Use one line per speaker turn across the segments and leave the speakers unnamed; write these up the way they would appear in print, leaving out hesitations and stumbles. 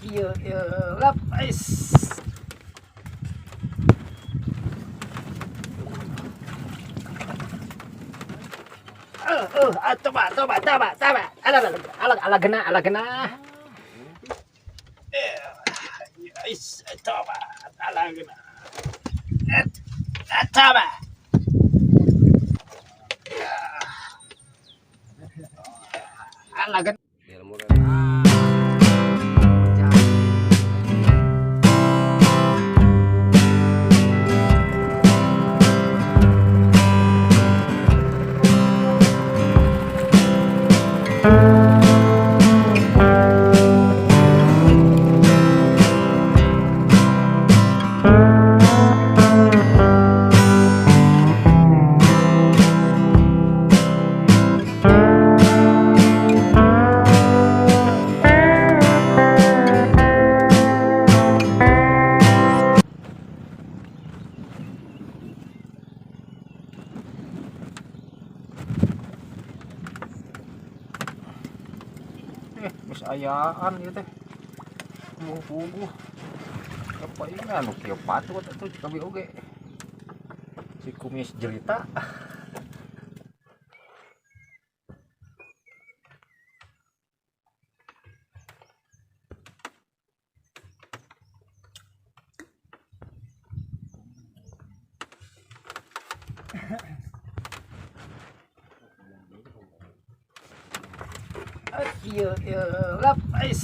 Iya, iya, lapis. Coba, coba, coba, coba. Ala gena, ala gena. Coba, ala gena. Coba. Ala gena. Geus ayaan ieu teh. Puguh-puguh. Apa ini anu kieu patut atuh kabi oge. Si kumis jelita. Iya, iya, lapis.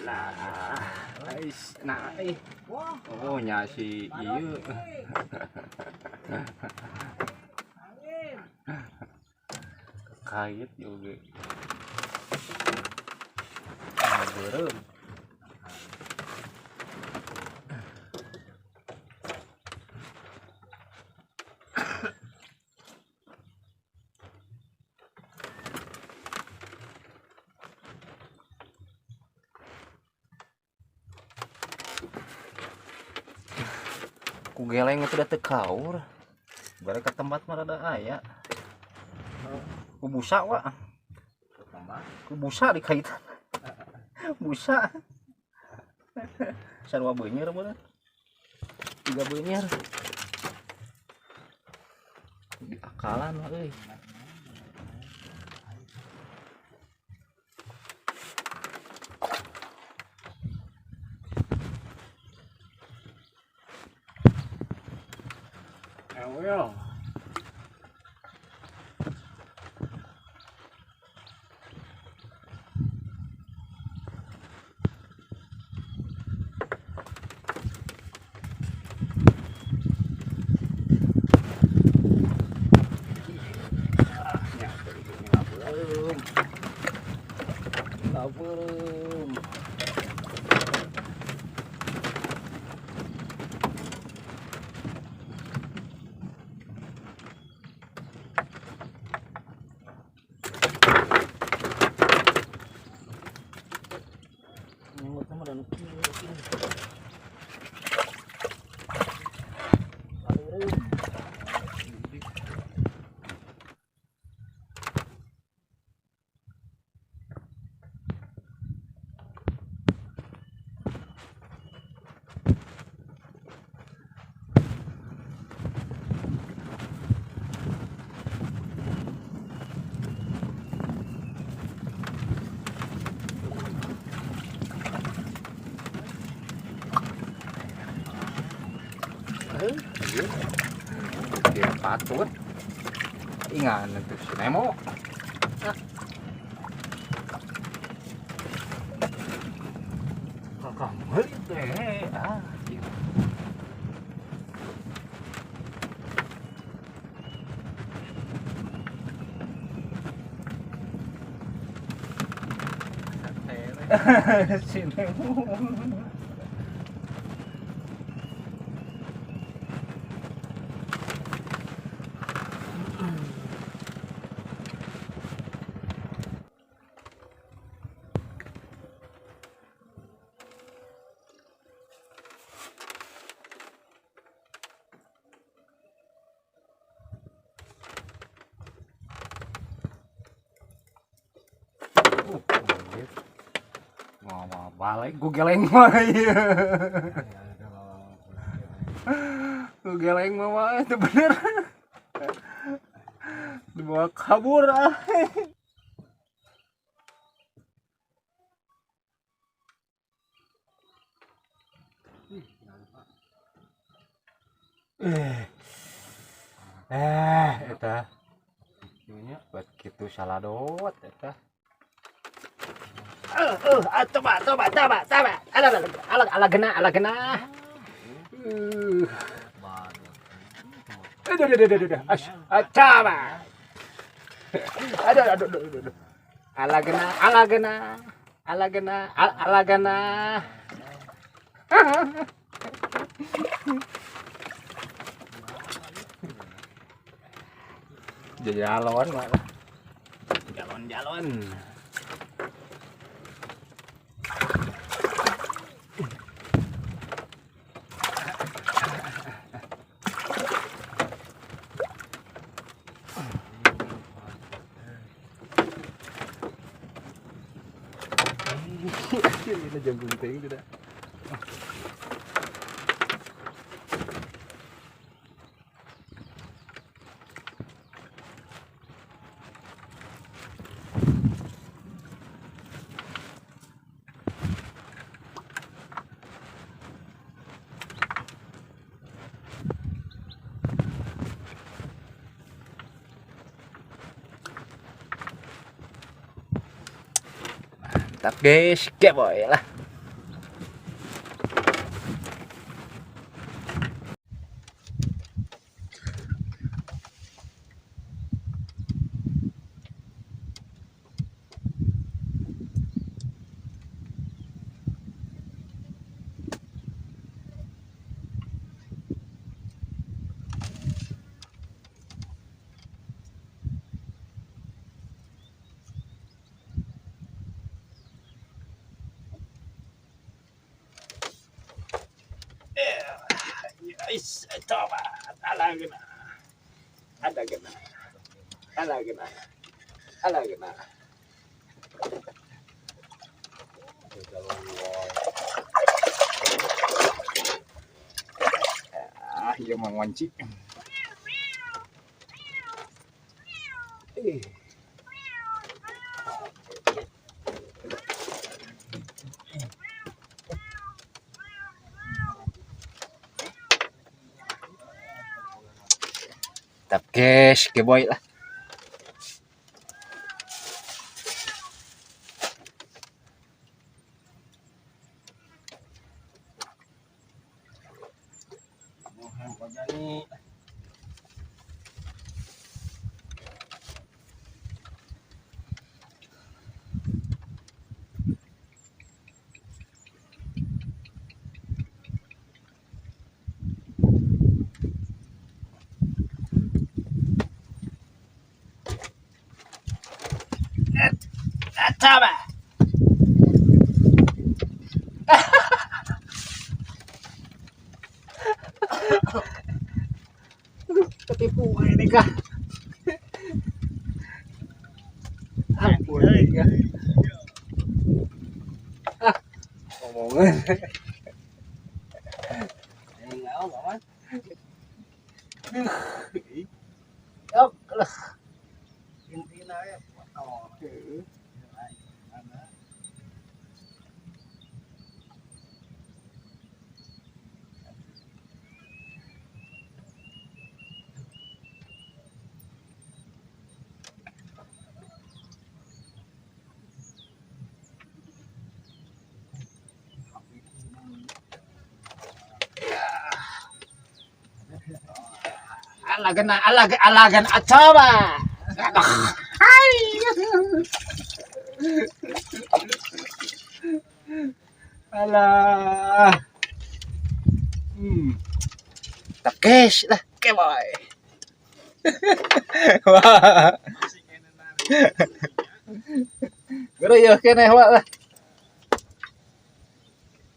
Nah, guys, nah, oh nyasi ieu. Kait juga. Beureum. Ku geleng itu udah tekaur. Bare ke tempat mah rada aya. Ku busa wa. Ku busa di kaitan. Busa. Sarua beunyeur meureun. 3 beunyeur. Di akalan mah euy. Well. Belum. Dia patut ingat itu si Nemo. Kakak beli teh si Nemo. mah balik ku geleng mah ieu. Ku geleng mah itu bener. Dibawa kabur ah. Eta nya buat kitu saladot eta. Coba. Ala gena. Aduh. Coba. Aduh. Ala gena. Jalan malah. Jalan. Ini jam bunting tidak. Mantap guys, boy lah. Coba ala gena. Iya mau ngunci. Tap guys, boy lah. Coba. Ketipu ini kah? Ampun ini kah? Omongan. Enggak omongan. Yok lah. Intina ya. Oh. Alagan coba. Hai. Alah. Takes lah, boy. Wah. Gero yo keneh lah.